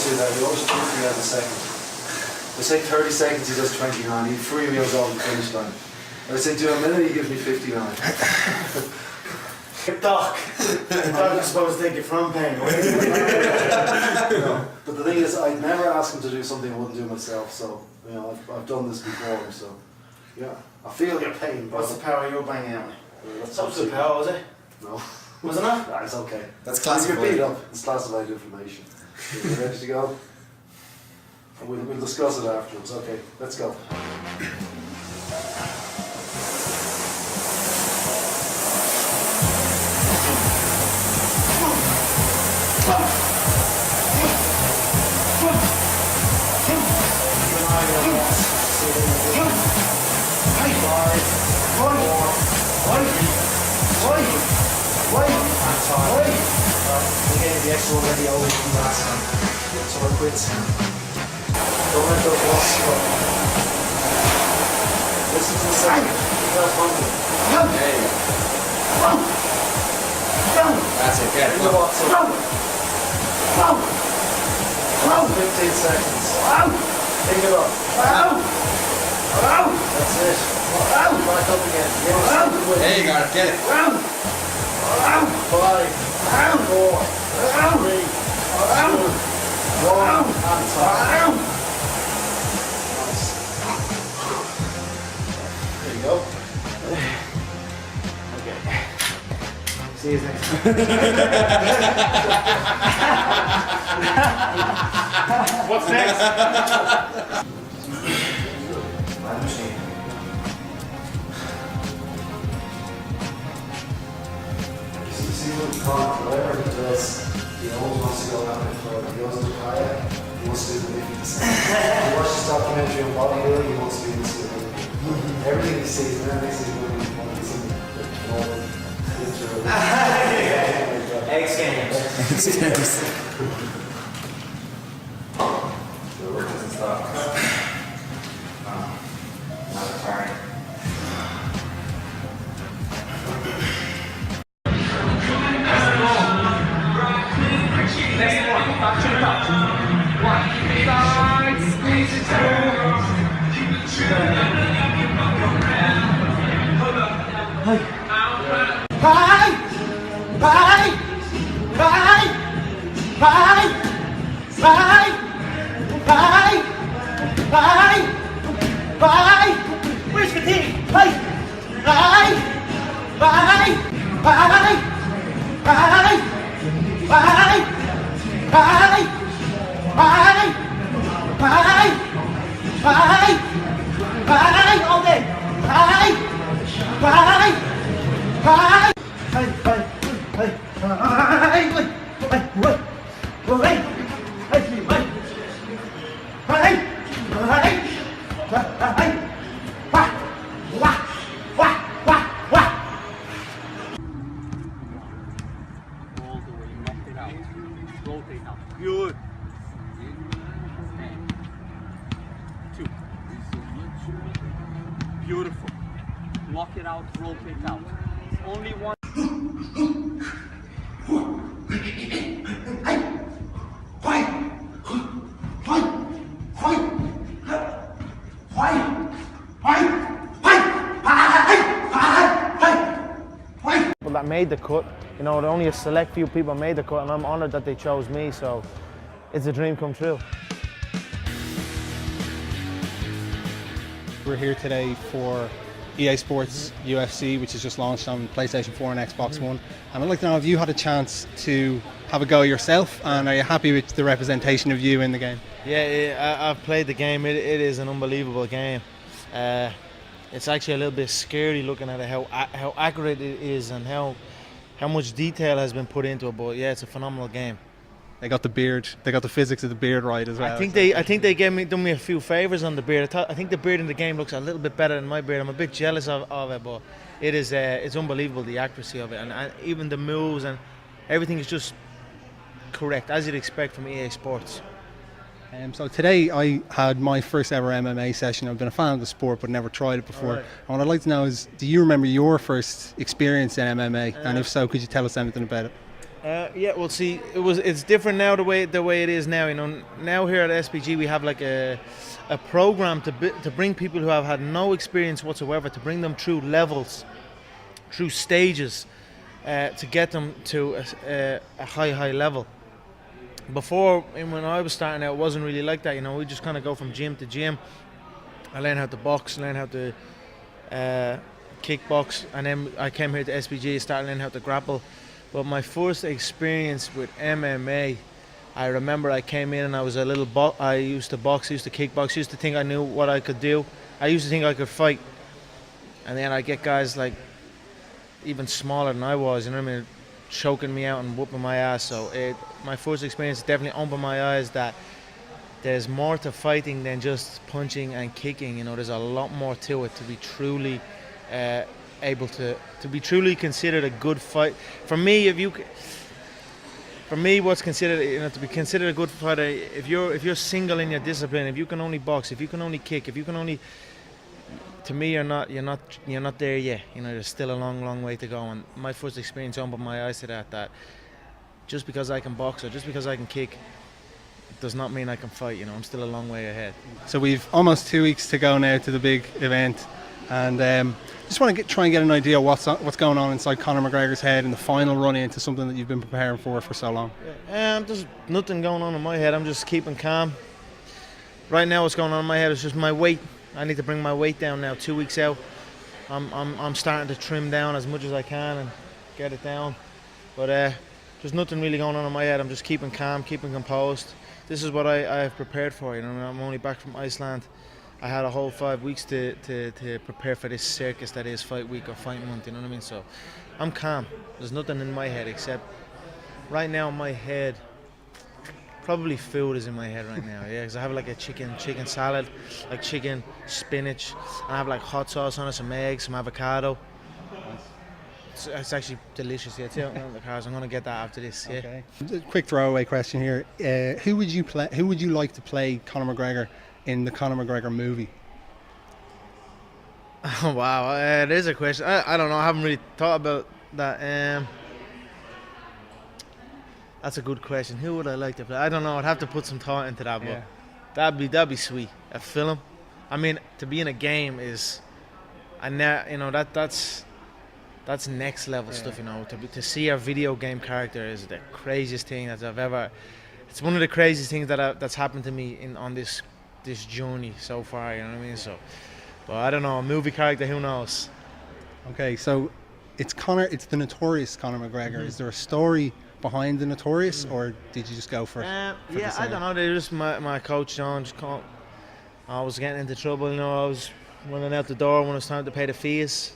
do that. He always took 3 out of a second. I say 30 seconds, he does 29. He 3 wheels over the finish line. I say do a minute, he gives me 59. Doc, I thought you were supposed to take your front pain. No. But the thing is, I'd never ask him to do something I wouldn't do myself. So I've done this before. So yeah, I feel your pain. What's the power you're banging at me? That's Absolute power, was it? No. Was it not? Nah, it's okay. That's classified. You're beat up. It's classified information. Are you ready to go? We'll discuss it afterwards. Okay, let's go. We gave the extra already over from last time, so we're quits. Don't let those losses go. Listen to the sound. That's one thing. There you go. That's it, get it. 15 seconds. Pick it up. That's it. Back up again. There you go, get it. 5, 4, 3, 2, 1, and time. Nice. There you go. Okay. See you next time. What's next? Man machine. See what Conor McGregor does. He always wants to go out there for it. He wants to do kayak. He wants to do the 50%. He watches this documentary on bodybuilding. He wants to be into it. Everything he sees, and everything he sees, he wants to X Games. The work doesn't stop. Not retiring. Next one, back to the top. 1, side, squeeze it through. Where's the team? All day. All the way, knock it out. Rotate out. Good. 2. Beautiful. Lock it out, rotate out. Only one. That made the cut, you know, only a select few people made the cut, and I'm honoured that they chose me, so it's a dream come true. We're here today for EA Sports UFC, which is just launched on PlayStation 4 and Xbox One. And I'd like to know, have you had a chance to have a go yourself, and are you happy with the representation of you in the game? Yeah, I've played the game. It is an unbelievable game. It's actually a little bit scary looking at it, how accurate it is and how much detail has been put into it. But yeah, it's a phenomenal game. They got the beard, they got the physics of the beard right as well. I think they done me a few favours on the beard. I think the beard in the game looks a little bit better than my beard. I'm a bit jealous of it, but it's unbelievable, the accuracy of it, and even the moves and everything is just correct as you'd expect from EA Sports. So today I had my first ever MMA session. I've been a fan of the sport but never tried it before. Right. And what I'd like to know is, do you remember your first experience in MMA? And if so, could you tell us anything about it? Yeah, well, see, it's different now the way it is now. You know, now here at SPG we have like a program to bring people who have had no experience whatsoever, to bring them through levels, through stages, to get them to a high level. Before, when I was starting out, it wasn't really like that. You know, we just kind of go from gym to gym. I learned how to box, learned how to kickbox, and then I came here to SPG, started learning how to grapple. But my first experience with MMA, I remember I came in and I was a little I used to box, used to kickbox, used to think I knew what I could do. I used to think I could fight. And then I get guys like even smaller than I was, you know what I mean, choking me out and whooping my ass. So my first experience definitely opened my eyes that there's more to fighting than just punching and kicking. You know, there's a lot more to it to be truly able to be truly considered a good fight. For me, what's considered, you know, to be considered a good fighter, if you're single in your discipline, if you can only box, if you can only kick, if you can only, to me, you're not there yet. You know, there's still a long way to go. And my first experience opened my eyes to that just because I can box or just because I can kick does not mean I can fight. You know, I'm still a long way ahead. So we've almost 2 weeks to go now to the big event, and just want to try and get an idea of what's going on inside Conor McGregor's head in the final run into something that you've been preparing for so long. There's nothing going on in my head. I'm just keeping calm. Right now, what's going on in my head is just my weight. I need to bring my weight down now. 2 weeks out, I'm starting to trim down as much as I can and get it down. But there's nothing really going on in my head. I'm just keeping calm, keeping composed. This is what I have prepared for. You know, I'm only back from Iceland. I had a whole 5 weeks to prepare for this circus that is fight week or fight month, you know what I mean? So I'm calm. There's nothing in my head except right now in my head, probably food is in my head right now, yeah, because I have like a chicken salad, like chicken, spinach, and I have like hot sauce on it, some eggs, some avocado. It's actually delicious, yeah. It's out in the cars. I'm going to get that after this, yeah. Okay. A quick throwaway question here. Who would you like to play Conor McGregor in the Conor McGregor movie? Oh, wow, there's a question. I don't know. I haven't really thought about that. That's a good question. Who would I like to play? I don't know. I'd have to put some thought into that, but that'd be sweet. A film. I mean, to be in a game is, you know, that's next level stuff. You know, to see a video game character is the craziest thing that I've ever. It's one of the craziest things that's happened to me on this journey so far. You know what I mean? So, but I don't know. A movie character. Who knows? Okay, so it's the notorious Conor McGregor. Mm-hmm. Is there a story behind the notorious, or did you just go for yeah, the I don't know. They just my coach John just called. I was getting into trouble. You know, I was running out the door when it was time to pay the fees,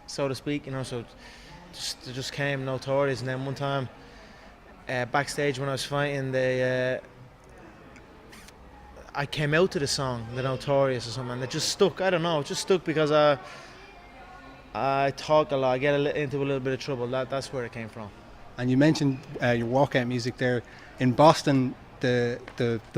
so to speak. You know, so it just came notorious. And then one time, backstage when I was fighting, I came out to the song, The Notorious or something, and it just stuck. I don't know, it just stuck because I talk a lot. I get into a little bit of trouble. That's where it came from. And you mentioned your walkout music there. In Boston, the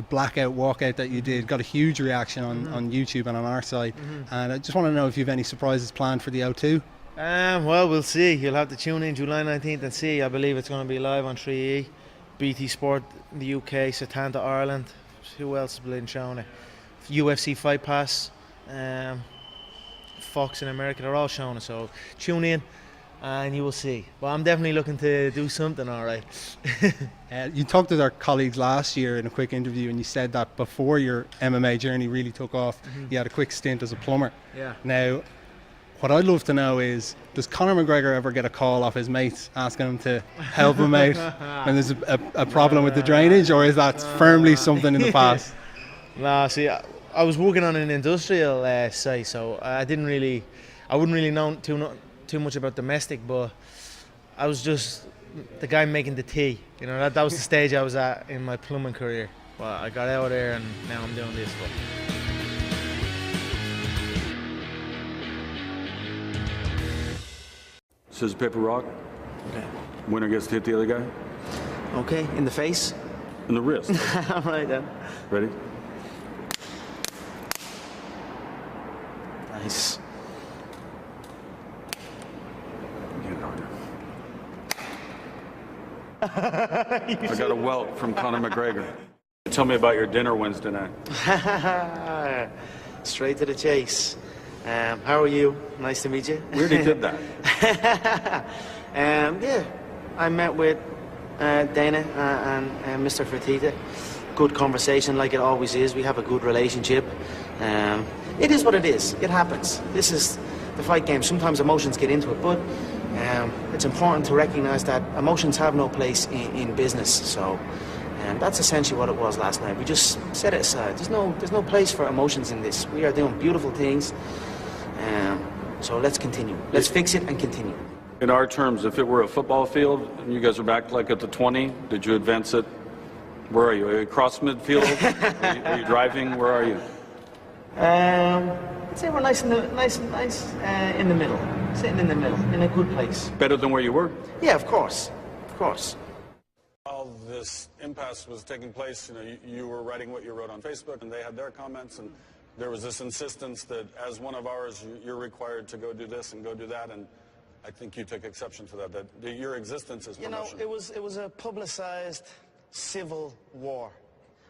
blackout walkout that you did got a huge reaction on YouTube and on our site. And I just want to know if you have any surprises planned for the O2? Well, we'll see. You'll have to tune in July 19th and see. I believe it's going to be live on 3E, BT Sport in the UK, Setanta Ireland. Who else has been showing it? UFC Fight Pass, Fox in America, they're all showing it. So tune in and you will see. But I'm definitely looking to do something, all right. You talked with our colleagues last year in a quick interview, and you said that before your MMA journey really took off, you had a quick stint as a plumber. Yeah. Now, what I'd love to know is, does Conor McGregor ever get a call off his mates asking him to help him out when there's a problem with the drainage, or is that firmly something in the past? Nah, see, I was working on an industrial site, so I wouldn't really know too much about domestic, but I was just the guy making the tea. You know, that was the stage I was at in my plumbing career. But I got out of there and now I'm doing this. Scissors, paper, rock. Okay. Winner gets to hit the other guy. Okay, in the face? In the wrist. All right then. Ready? Nice. Get it harder. I got a welt from Conor McGregor. Tell me about your dinner Wednesday night. Straight to the chase. How are you? Nice to meet you. We already did that. Yeah, I met with Dana and Mr. Fertitta. Good conversation, like it always is. We have a good relationship. It is what it is. It happens. This is the fight game. Sometimes emotions get into it, but it's important to recognize that emotions have no place in business. So that's essentially what it was last night. We just set it aside. There's no place for emotions in this. We are doing beautiful things. So let's continue. Let's fix it and continue. In our terms, if it were a football field and you guys are back like at the 20, did you advance it? Where are you? Are you across midfield? Are you driving? Where are you? I'd say we're nice in the middle, sitting in the middle, in a good place. Better than where you were? Yeah, of course, of course. While this impasse was taking place, you know, you were writing what you wrote on Facebook, and they had their comments, and there was this insistence that as one of ours, you're required to go do this and go do that, and I think you took exception to that. That your existence is promotion. You know, it was a publicized civil war.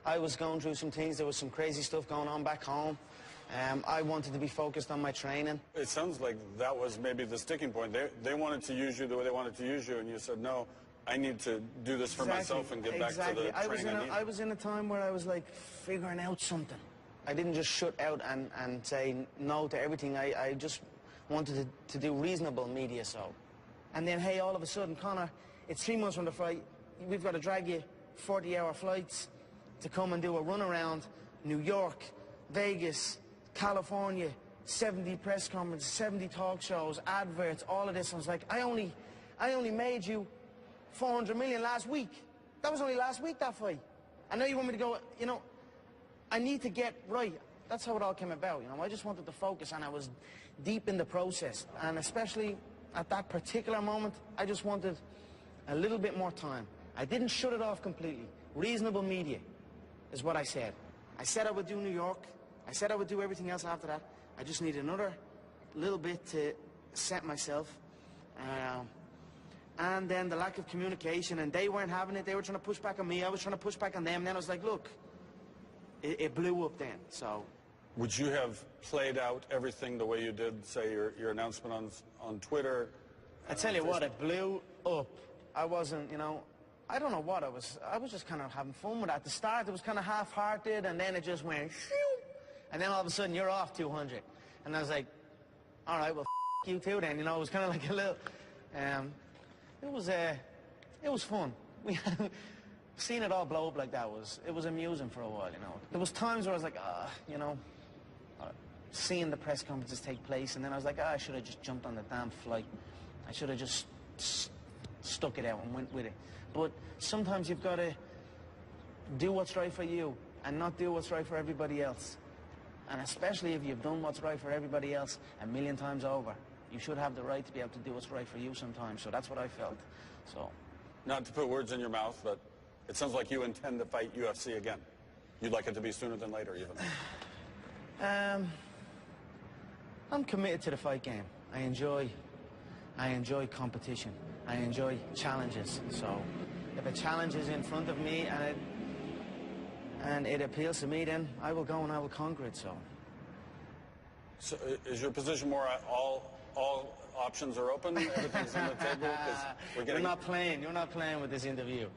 I was going through some things. There was some crazy stuff going on back home. I wanted to be focused on my training. It sounds like that was maybe the sticking point. They wanted to use you the way they wanted to use you, and you said, no, I need to do this for myself and get back to the training I need. I was in a time where I was like figuring out something. I didn't just shut out and say no to everything. I just wanted to do reasonable media, so. And then, hey, all of a sudden, Conor, it's 3 months from the fight. We've got to drag you 40-hour flights to come and do a run around New York, Vegas, California, 70 press conferences, 70 talk shows, adverts, all of this. I was like, I only made you 400 million last week. That was only last week, that fight. I know you want me to go, you know, I need to get right. That's how it all came about, you know. I just wanted to focus, and I was deep in the process. And especially at that particular moment, I just wanted a little bit more time. I didn't shut it off completely. Reasonable media is what I said. I said I would do New York. I said I would do everything else after that. I just need another little bit to set myself. And then the lack of communication, and they weren't having it. They were trying to push back on me. I was trying to push back on them. And then I was like, look, it blew up then, so. Would you have played out everything the way you did, say, your announcement on Twitter? I tell you what, it blew up. I wasn't, you know, I don't know what I was just kind of having fun with it. At the start, it was kind of half-hearted, and then it just went, shoo, and then all of a sudden, you're off 200. And I was like, all right, well, you too then, you know, it was kind of like a little, it was fun. Seeing it all blow up like that it was amusing for a while, you know. There was times where I was like, you know, seeing the press conferences take place, and then I was like, I should have just jumped on the damn flight. I should have just stuck it out and went with it. But sometimes you've got to do what's right for you and not do what's right for everybody else. And especially if you've done what's right for everybody else 1,000,000 times over, you should have the right to be able to do what's right for you sometimes. So that's what I felt. So, not to put words in your mouth, but it sounds like you intend to fight UFC again. You'd like it to be sooner than later, even. I'm committed to the fight game. I enjoy competition. I enjoy challenges. So if a challenge is in front of me and it appeals to me, then I will go and I will conquer it. So is your position more all options are open? Everything's on the table? 'Cause we're getting... You're not playing with this interview.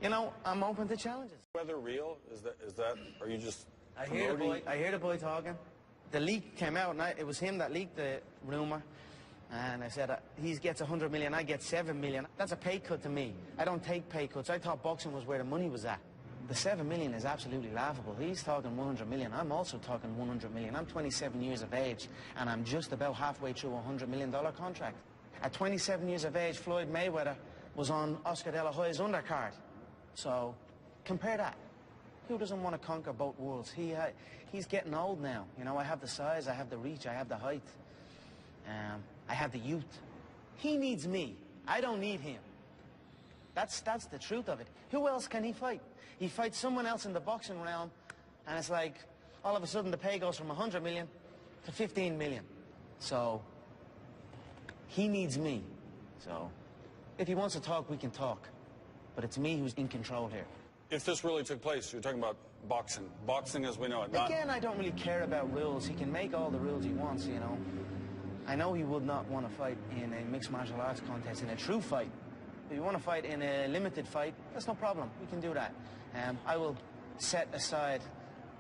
You know, I'm open to challenges. Whether real is that? Are you just? I hear the boy talking. The leak came out, and it was him that leaked the rumor. And I said, he gets 100 million, I get 7 million. That's a pay cut to me. I don't take pay cuts. I thought boxing was where the money was at. The 7 million is absolutely laughable. He's talking 100 million. I'm also talking 100 million. I'm 27 years of age, and I'm just about halfway through a $100 million contract. At 27 years of age, Floyd Mayweather was on Oscar De La Hoya's undercard. So, compare that. Who doesn't want to conquer both worlds? He's getting old now. You know, I have the size, I have the reach, I have the height. I have the youth. He needs me. I don't need him. That's the truth of it. Who else can he fight? He fights someone else in the boxing realm, and it's like, all of a sudden the pay goes from 100 million to 15 million. So, he needs me. So, If he wants to talk, we can talk. But it's me who's in control here. If this really took place, you're talking about boxing. Boxing as we know it. Not... Again, I don't really care about rules. He can make all the rules he wants, you know. I know he would not want to fight in a mixed martial arts contest, in a true fight. If you want to fight in a limited fight, that's no problem. We can do that. I will set aside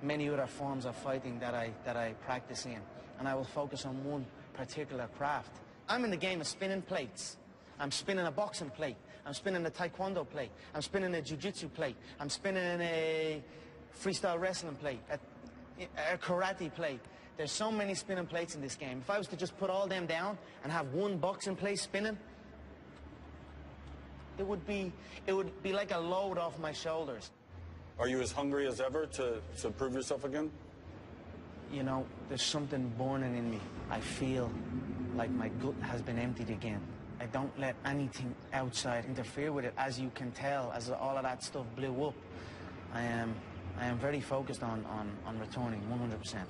many other forms of fighting that I practice in, and I will focus on one particular craft. I'm in the game of spinning plates. I'm spinning a boxing plate. I'm spinning a taekwondo plate. I'm spinning a jiu-jitsu plate. I'm spinning a freestyle wrestling plate, a karate plate. There's so many spinning plates in this game. If I was to just put all them down and have one boxing plate spinning, it would be like a load off my shoulders. Are you as hungry as ever to prove yourself again? You know, there's something burning in me. I feel like my gut has been emptied again. I don't let anything outside interfere with it. As you can tell, as all of that stuff blew up, I am very focused on returning 100%.